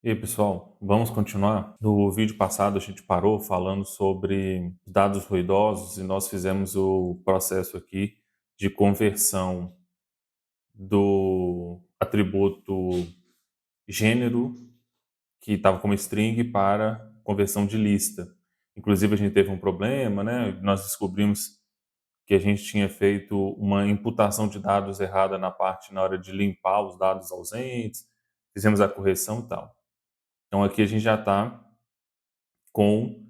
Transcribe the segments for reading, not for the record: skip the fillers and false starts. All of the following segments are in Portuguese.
E aí, pessoal, vamos continuar? No vídeo passado a gente parou falando sobre dados ruidosos e nós fizemos o processo aqui de conversão do atributo gênero, que estava como string, para conversão de lista. Inclusive a gente teve um problema, né? Nós descobrimos que a gente tinha feito uma imputação de dados errada na hora de limpar os dados ausentes, fizemos a correção e tal. Então aqui a gente já está com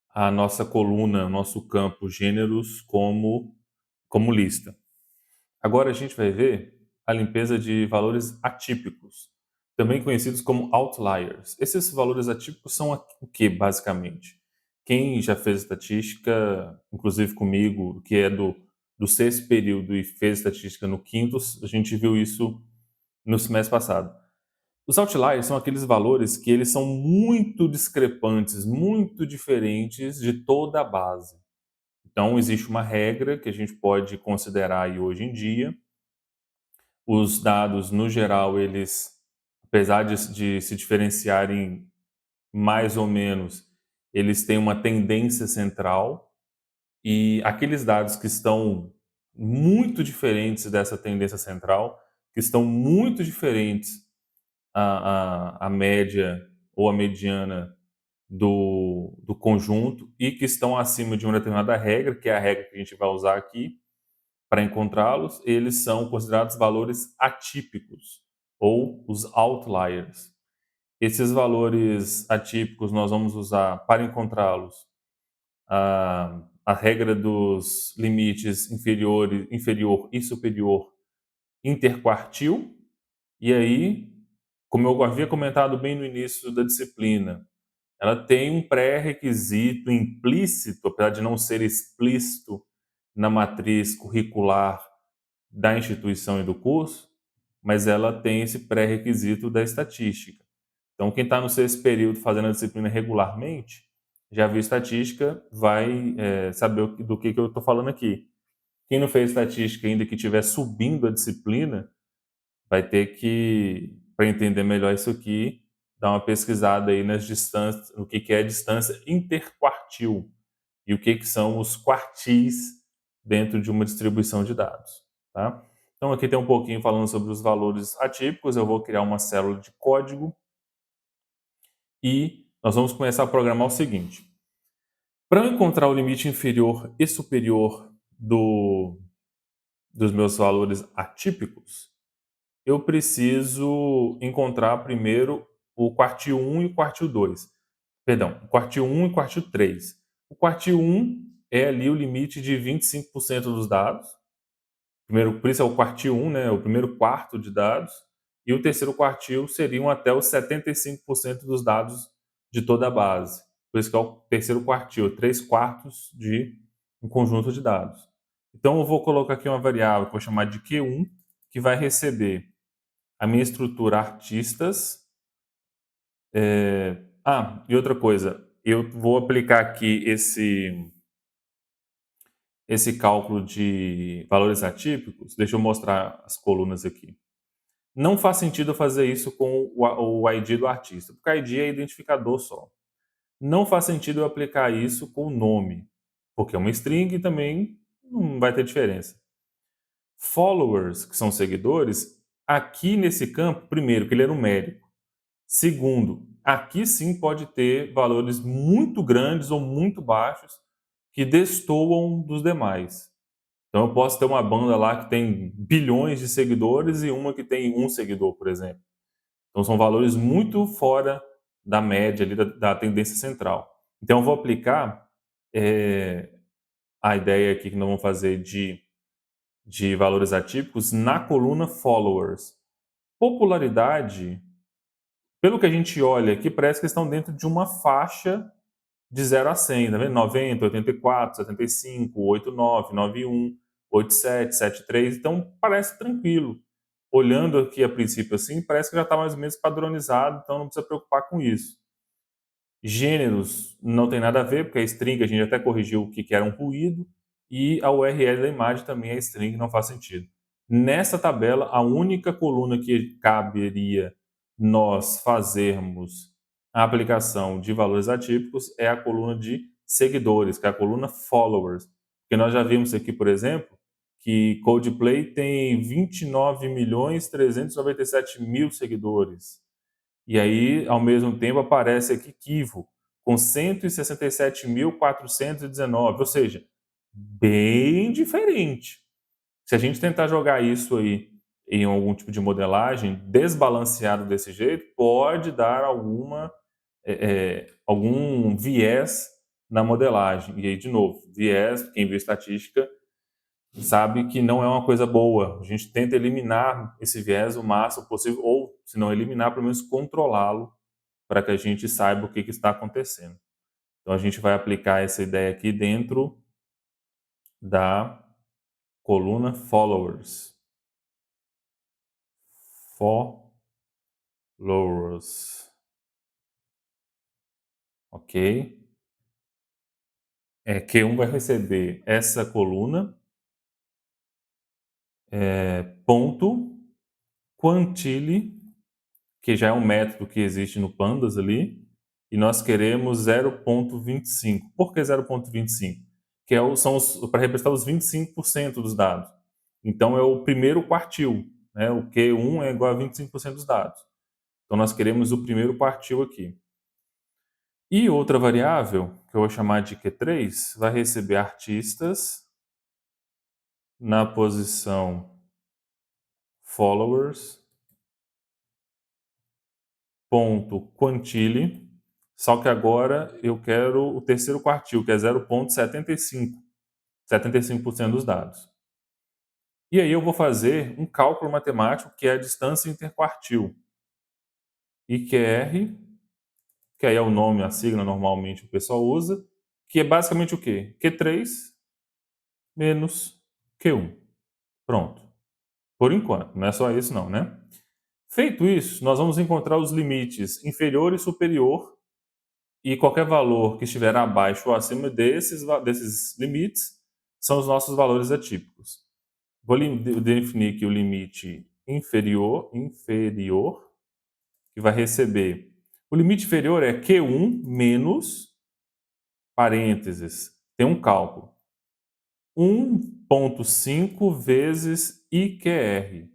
a nossa coluna, nosso campo gêneros como lista. Agora a gente vai ver a limpeza de valores atípicos, também conhecidos como outliers. Esses valores atípicos são o que, basicamente? Quem já fez estatística, inclusive comigo, que é do sexto período e fez estatística no quinto, a gente viu isso no semestre passado. Os outliers são aqueles valores que eles são muito discrepantes, muito diferentes de toda a base. Então, existe uma regra que a gente pode considerar aí hoje em dia. Os dados, no geral, eles, apesar de se diferenciarem mais ou menos, eles têm uma tendência central, e aqueles dados que estão muito diferentes dessa tendência central, que estão muito diferentes a média ou a mediana do conjunto e que estão acima de uma determinada regra, que é a regra que a gente vai usar aqui para encontrá-los, eles são considerados valores atípicos ou os outliers. Esses valores atípicos nós vamos usar para encontrá-los a regra dos limites inferior e superior interquartil, e aí, como eu havia comentado bem no início da disciplina, ela tem um pré-requisito implícito, apesar de não ser explícito na matriz curricular da instituição e do curso, mas ela tem esse pré-requisito da estatística. Então, quem está no sexto período fazendo a disciplina regularmente, já viu estatística, vai saber do que eu estou falando aqui. Quem não fez estatística ainda, que estiver subindo a disciplina, vai ter que, para entender melhor isso aqui, dar uma pesquisada aí nas distâncias, no que é a distância interquartil e o que são os quartis dentro de uma distribuição de dados, tá? Então aqui tem um pouquinho falando sobre os valores atípicos. Eu vou criar uma célula de código e nós vamos começar a programar o seguinte. Para eu encontrar o limite inferior e superior dos meus valores atípicos, eu preciso encontrar primeiro o quartil 1 e o quartil 2. Perdão, o quartil 1 e o quartil 3. O quartil 1 é ali o limite de 25% dos dados. Primeiro, por isso é o quartil 1, né, o primeiro quarto de dados. E o terceiro quartil seriam até os 75% dos dados de toda a base. Por isso que é o terceiro quartil, 3 quartos de um conjunto de dados. Então eu vou colocar aqui uma variável que eu vou chamar de Q1, que vai receber a minha estrutura artistas. E outra coisa, eu vou aplicar aqui esse cálculo de valores atípicos. Deixa eu mostrar as colunas aqui. Não faz sentido eu fazer isso com o ID do artista, porque o ID é identificador só. Não faz sentido eu aplicar isso com o nome, porque é uma string e também não vai ter diferença. Followers, que são seguidores, aqui nesse campo, primeiro, que ele é numérico. Segundo, aqui sim pode ter valores muito grandes ou muito baixos que destoam dos demais. Então eu posso ter uma banda lá que tem bilhões de seguidores e uma que tem um seguidor, por exemplo. Então são valores muito fora da média ali, da tendência central. Então eu vou aplicar a ideia aqui que nós vamos fazer de valores atípicos na coluna followers. Popularidade, pelo que a gente olha aqui, parece que estão dentro de uma faixa de 0 a 100, tá vendo? 90, 84, 75, 89, 91, 87, 73. Então parece tranquilo. Olhando aqui a princípio assim, parece que já está mais ou menos padronizado, então não precisa preocupar com isso. Gêneros não tem nada a ver, porque a string a gente até corrigiu o que era um ruído, e a URL da imagem também é string, não faz sentido. Nessa tabela, a única coluna que caberia nós fazermos a aplicação de valores atípicos é a coluna de seguidores, que é a coluna followers. Porque nós já vimos aqui, por exemplo, que Coldplay tem 29.397.000 seguidores. E aí, ao mesmo tempo, aparece aqui Kivo, com 167.419, ou seja, bem diferente. Se a gente tentar jogar isso aí em algum tipo de modelagem desbalanceado desse jeito, pode dar algum viés na modelagem. E aí, de novo, viés, quem viu estatística sabe que não é uma coisa boa. A gente tenta eliminar esse viés o máximo possível, ou, se não eliminar, pelo menos controlá-lo, para que a gente saiba o que está acontecendo. Então, a gente vai aplicar essa ideia aqui dentro da coluna followers. Followers. Ok? Q1 vai receber essa coluna, ponto, quantile, que já é um método que existe no Pandas ali, e nós queremos 0,25. Por que 0,25? Que são para representar os 25% dos dados. Então, é o primeiro quartil. Né? O Q1 é igual a 25% dos dados. Então, nós queremos o primeiro quartil aqui. E outra variável, que eu vou chamar de Q3, vai receber artistas na posição followers, ponto quantile, só que agora eu quero o terceiro quartil, que é 0,75, 75% dos dados. E aí eu vou fazer um cálculo matemático que é a distância interquartil. IQR, que aí é o nome, a sigla normalmente o pessoal usa, que é basicamente o quê? Q3 menos Q1. Pronto. Por enquanto, não é só isso não, né? Feito isso, nós vamos encontrar os limites inferior e superior, e qualquer valor que estiver abaixo ou acima desses limites são os nossos valores atípicos. Vou definir aqui o limite inferior, que vai receber. O limite inferior é Q1 menos, parênteses, tem um cálculo, 1,5 vezes IQR.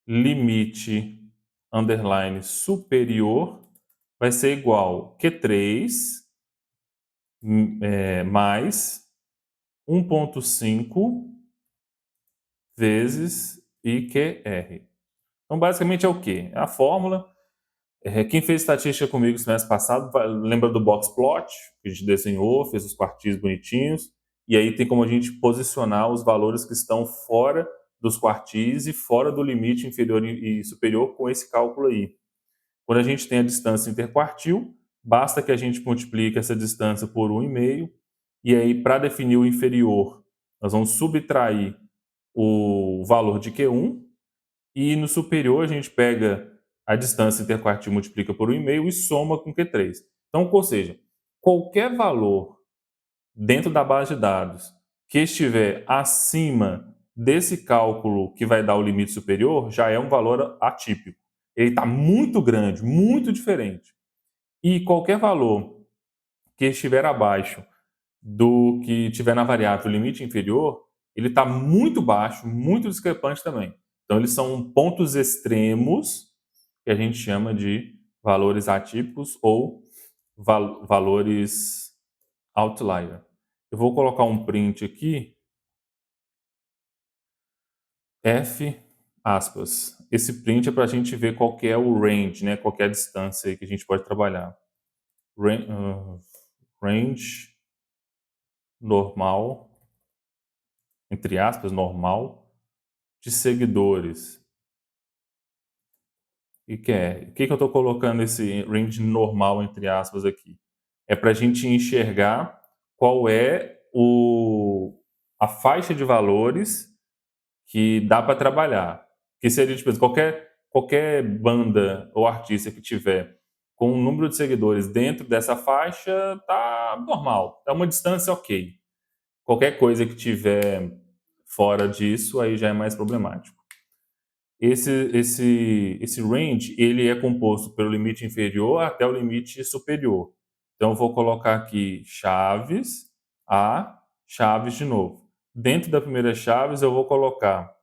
Limite underline superior vai ser igual Q3 mais 1,5 vezes IQR. Então, basicamente é o quê? É a fórmula. Quem fez estatística comigo no semestre passado, lembra do box plot, que a gente desenhou, fez os quartis bonitinhos, e aí tem como a gente posicionar os valores que estão fora dos quartis e fora do limite inferior e superior com esse cálculo aí. Quando a gente tem a distância interquartil, basta que a gente multiplique essa distância por 1,5, e aí para definir o inferior, nós vamos subtrair o valor de Q1, e no superior a gente pega a distância interquartil, multiplica por 1,5 e soma com Q3. Então, ou seja, qualquer valor dentro da base de dados que estiver acima desse cálculo que vai dar o limite superior, já é um valor atípico. Ele está muito grande, muito diferente. E qualquer valor que estiver abaixo do que tiver na variável limite inferior, ele está muito baixo, muito discrepante também. Então, eles são pontos extremos que a gente chama de valores atípicos ou valores outlier. Eu vou colocar um print aqui, F aspas. Esse print é para a gente ver qual que é o range, né? Qual que é a distância aí que a gente pode trabalhar. Range normal, entre aspas, normal, de seguidores. O que eu estou colocando esse range normal, entre aspas, aqui? É para a gente enxergar qual é a faixa de valores que dá para trabalhar. Que seria, tipo, qualquer banda ou artista que tiver com um número de seguidores dentro dessa faixa, tá normal, é uma distância ok. Qualquer coisa que tiver fora disso, aí já é mais problemático. Esse range, ele é composto pelo limite inferior até o limite superior. Então, eu vou colocar aqui chaves, a chaves de novo. Dentro da primeira chaves, eu vou colocar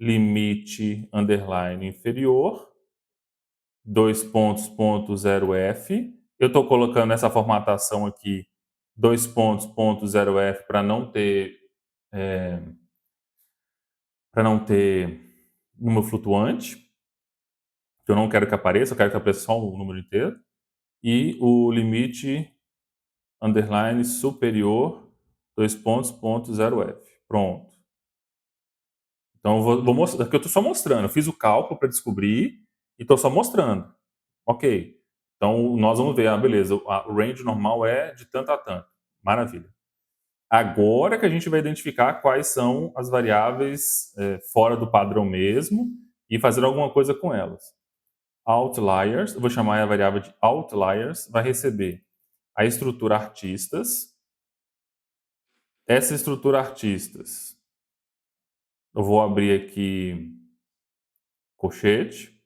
limite underline inferior, 2 pontos, ponto 0f. Eu estou colocando essa formatação aqui, 2 pontos, ponto 0f, para não ter número flutuante, que eu não quero que apareça, eu quero que apareça só o número inteiro. E o limite underline superior, 2 pontos, ponto 0f. Pronto. Então, eu vou mostrar, aqui eu estou só mostrando. Eu fiz o cálculo para descobrir e estou só mostrando. Ok. Então, nós vamos ver, beleza, o range normal é de tanto a tanto. Maravilha. Agora que a gente vai identificar quais são as variáveis fora do padrão mesmo e fazer alguma coisa com elas. Outliers, eu vou chamar a variável de outliers, vai receber a estrutura artistas. Essa estrutura artistas, eu vou abrir aqui colchete.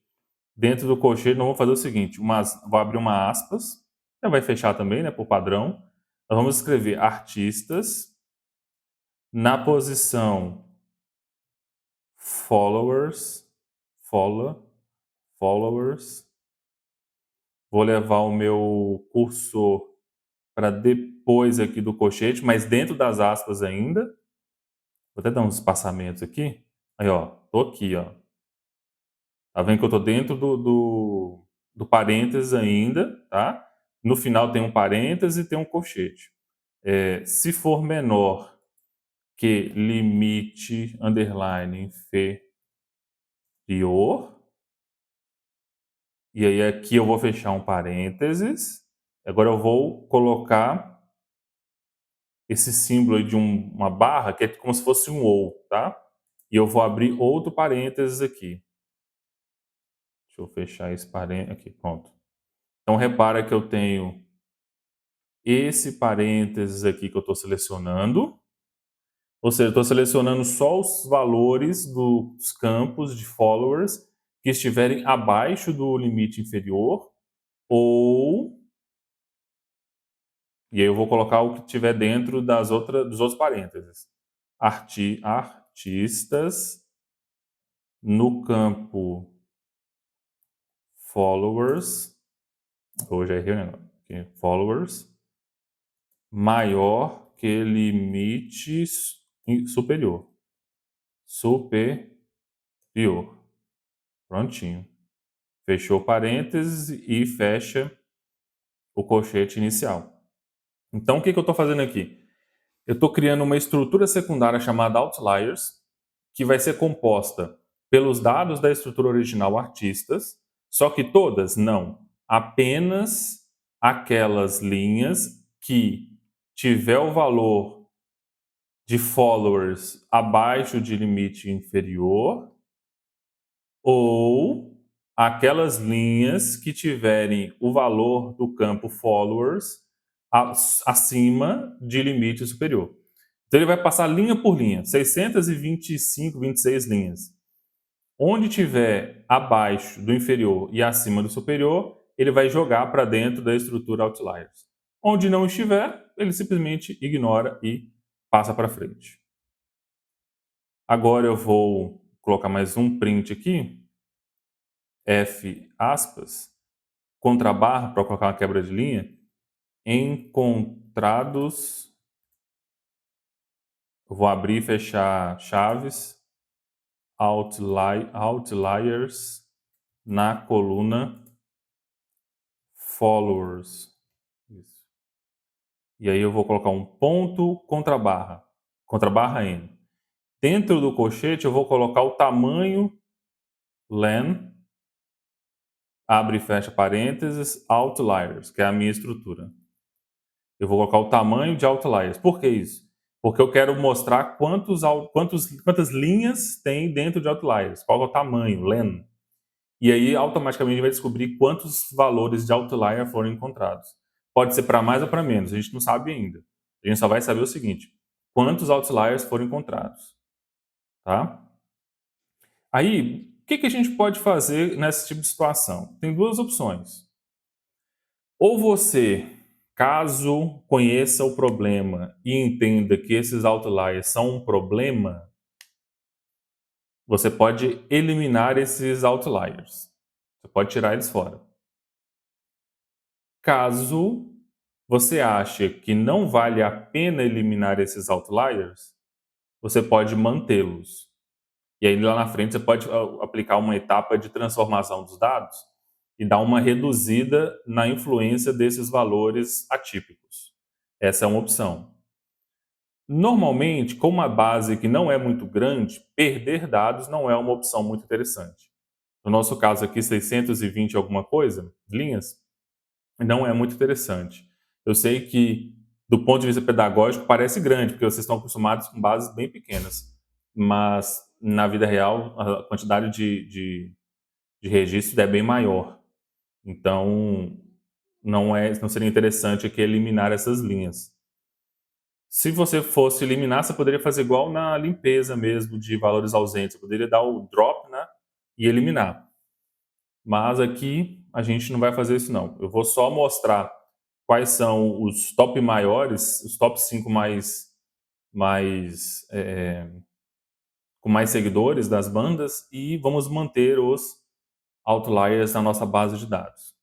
Dentro do colchete, nós vamos fazer o seguinte, vou abrir uma aspas, já vai fechar também, né, por padrão. Nós vamos escrever artistas na posição followers, followers. Vou levar o meu cursor para depois aqui do colchete, mas dentro das aspas ainda. Vou até dar uns espaçamentos aqui. Aí, ó, tô aqui, ó. Tá vendo que eu tô dentro do parênteses ainda, tá? No final tem um parêntese e tem um colchete. Se for menor que limite underline inferior, e aí aqui eu vou fechar um parênteses. Agora eu vou colocar esse símbolo aí de uma barra, que é como se fosse um ou, tá? E eu vou abrir outro parênteses aqui. Deixa eu fechar esse parênteses aqui, pronto. Então, repara que eu tenho esse parênteses aqui que eu estou selecionando, ou seja, eu estou selecionando só os valores dos campos de followers que estiverem abaixo do limite inferior, e aí eu vou colocar o que estiver dentro dos outros parênteses. Artistas no campo followers, hoje já errei o negócio, followers, maior que limite superior. Superior. Prontinho. Fechou parênteses e fecha o colchete inicial. Então, o que eu estou fazendo aqui? Eu estou criando uma estrutura secundária chamada outliers, que vai ser composta pelos dados da estrutura original artistas, só que todas não. Apenas aquelas linhas que tiver o valor de followers abaixo de limite inferior ou aquelas linhas que tiverem o valor do campo followers acima de limite superior. Então ele vai passar linha por linha, 625, 26 linhas. Onde tiver abaixo do inferior e acima do superior, ele vai jogar para dentro da estrutura outliers. Onde não estiver, ele simplesmente ignora e passa para frente. Agora eu vou colocar mais um print aqui, F aspas, contra barra para colocar uma quebra de linha, encontrados, eu vou abrir e fechar chaves, outliers na coluna followers. Isso. E aí eu vou colocar um ponto contra barra N. Dentro do colchete eu vou colocar o tamanho len, abre e fecha parênteses, outliers, que é a minha estrutura. Eu vou colocar o tamanho de outliers. Por que isso? Porque eu quero mostrar quantas linhas tem dentro de outliers. Qual é o tamanho, len. E aí, automaticamente, vai descobrir quantos valores de outlier foram encontrados. Pode ser para mais ou para menos, a gente não sabe ainda. A gente só vai saber o seguinte, quantos outliers foram encontrados. Tá? Aí, que a gente pode fazer nesse tipo de situação? Tem duas opções. Ou você, caso conheça o problema e entenda que esses outliers são um problema, você pode eliminar esses outliers. Você pode tirar eles fora. Caso você ache que não vale a pena eliminar esses outliers, você pode mantê-los. E aí lá na frente você pode aplicar uma etapa de transformação dos dados e dar uma reduzida na influência desses valores atípicos. Essa é uma opção. Normalmente, com uma base que não é muito grande, perder dados não é uma opção muito interessante. No nosso caso aqui, 620 e alguma coisa, linhas, não é muito interessante. Eu sei que, do ponto de vista pedagógico, parece grande, porque vocês estão acostumados com bases bem pequenas. Mas, na vida real, a quantidade de registros é bem maior. Então, não seria interessante aqui eliminar essas linhas. Se você fosse eliminar, você poderia fazer igual na limpeza mesmo de valores ausentes. Você poderia dar o drop, né, e eliminar. Mas aqui a gente não vai fazer isso não. Eu vou só mostrar quais são os top maiores, os top 5 com mais seguidores das bandas e vamos manter os outliers na nossa base de dados.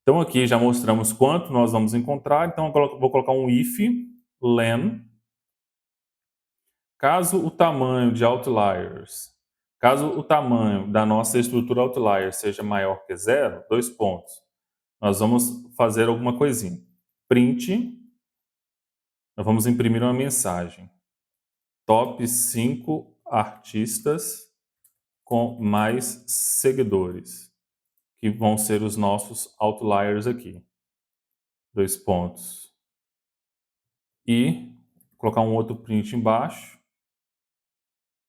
Então aqui já mostramos quanto nós vamos encontrar, então eu vou colocar um if len, caso o tamanho de outliers, caso o tamanho da nossa estrutura outlier seja maior que zero, dois pontos, nós vamos fazer alguma coisinha. Print, nós vamos imprimir uma mensagem. Top 5 artistas com mais seguidores, que vão ser os nossos outliers aqui. Dois pontos. E colocar um outro print embaixo.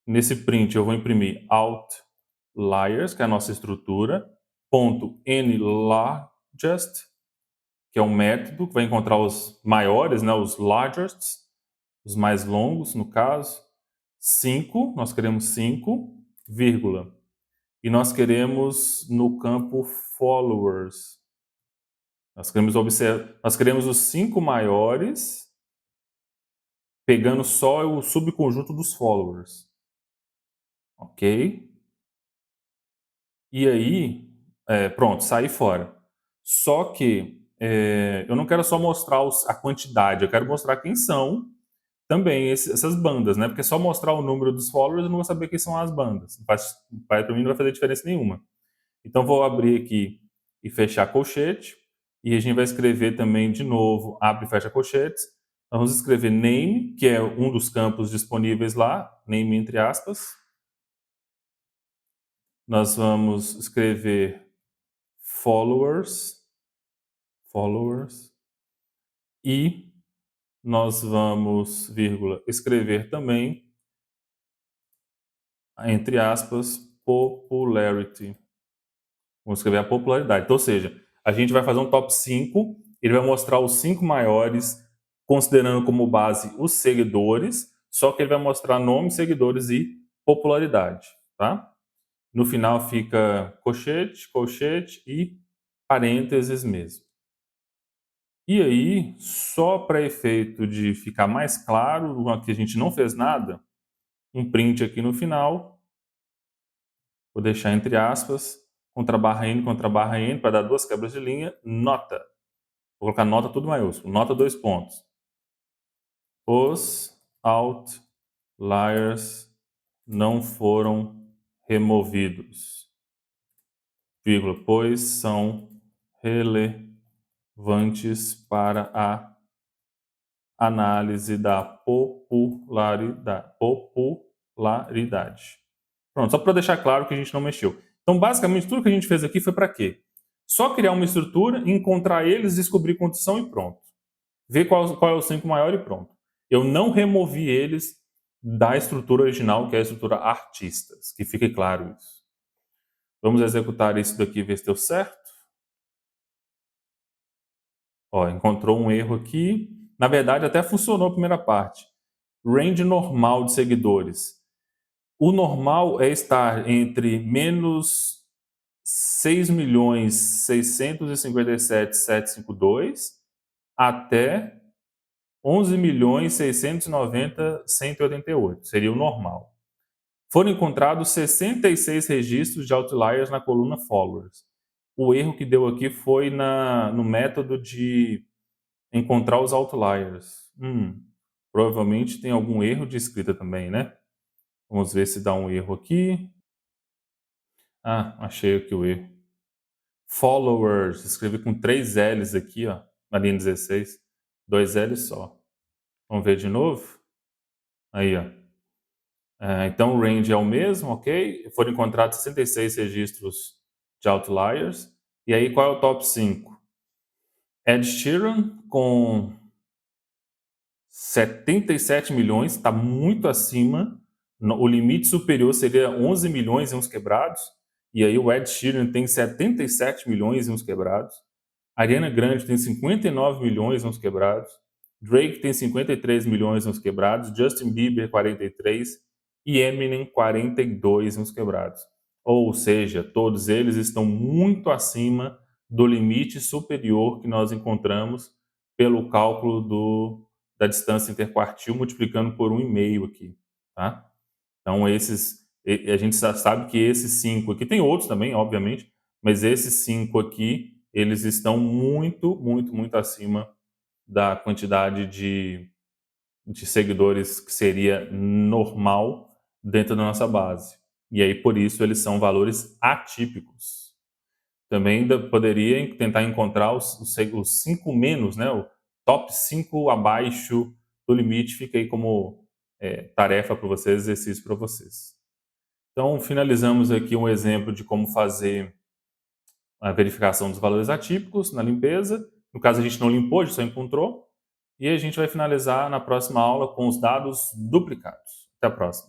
Nesse print eu vou imprimir outliers, que é a nossa estrutura, ponto nlargest, que é um método que vai encontrar os maiores, né, os largest, os mais longos, no caso. 5, nós queremos 5, vírgula. E nós queremos no campo followers. Nós queremos os 5 maiores, pegando só o subconjunto dos followers. Ok? E aí, pronto, saí fora. Só que eu não quero só mostrar a quantidade, eu quero mostrar quem são também essas bandas, né? Porque só mostrar o número dos followers eu não vou saber quem são as bandas. Para mim não vai fazer diferença nenhuma. Então vou abrir aqui e fechar colchete. E a gente vai escrever também de novo, abre e fecha colchetes. Nós vamos escrever name, que é um dos campos disponíveis lá, name entre aspas. Nós vamos escrever followers, e nós vamos, vírgula, escrever também, entre aspas, popularity. Vamos escrever a popularidade. Então, ou seja, a gente vai fazer um top 5, ele vai mostrar os 5 maiores, considerando como base os seguidores, só que ele vai mostrar nome, seguidores e popularidade, tá? No final fica colchete, colchete e parênteses mesmo. E aí, só para efeito de ficar mais claro, que a gente não fez nada, um print aqui no final, vou deixar entre aspas, contra barra N, para dar duas quebras de linha, nota. Vou colocar nota tudo maiúsculo, nota dois pontos. Os outliers não foram removidos, vírgula, pois são relevantes para a análise da popularidade. Pronto, só para deixar claro que a gente não mexeu. Então, basicamente, tudo que a gente fez aqui foi para quê? Só criar uma estrutura, encontrar eles, descobrir quantos são e pronto. Ver qual é o 5 maior e pronto. Eu não removi eles da estrutura original, que é a estrutura artistas, que fique claro isso. Vamos executar isso daqui e ver se deu certo. Ó, encontrou um erro aqui. Na verdade, até funcionou a primeira parte. Range normal de seguidores. O normal é estar entre menos 6.657.752 até 11.690.188. Seria o normal. Foram encontrados 66 registros de outliers na coluna followers. O erro que deu aqui foi no método de encontrar os outliers. Provavelmente tem algum erro de escrita também, né? Vamos ver se dá um erro aqui. Achei aqui o erro. Followers, escrevi com 3 L's aqui, ó, na linha 16. 2 L's só. Vamos ver de novo? Aí, ó. Então o range é o mesmo, ok? Foram encontrados 66 registros de outliers. E aí, qual é o top 5? Ed Sheeran, com 77 milhões, está muito acima. O limite superior seria 11 milhões e uns quebrados. E aí o Ed Sheeran tem 77 milhões e uns quebrados. Ariana Grande tem 59 milhões e uns quebrados. Drake tem 53 milhões e uns quebrados. Justin Bieber, 43. E Eminem, 42 e uns quebrados. Ou seja, todos eles estão muito acima do limite superior que nós encontramos pelo cálculo da distância interquartil multiplicando por 1,5 aqui, tá? Então a gente já sabe que esses 5 aqui, tem outros também, obviamente, mas esses 5 aqui, eles estão muito, muito, muito acima da quantidade de seguidores que seria normal dentro da nossa base. E aí, por isso, eles são valores atípicos. Também ainda poderia tentar encontrar os 5 menos, né? O top 5 abaixo do limite, fica aí como tarefa para vocês, exercício para vocês. Então, finalizamos aqui um exemplo de como fazer a verificação dos valores atípicos na limpeza. No caso, a gente não limpou, a gente só encontrou. E a gente vai finalizar na próxima aula com os dados duplicados. Até a próxima.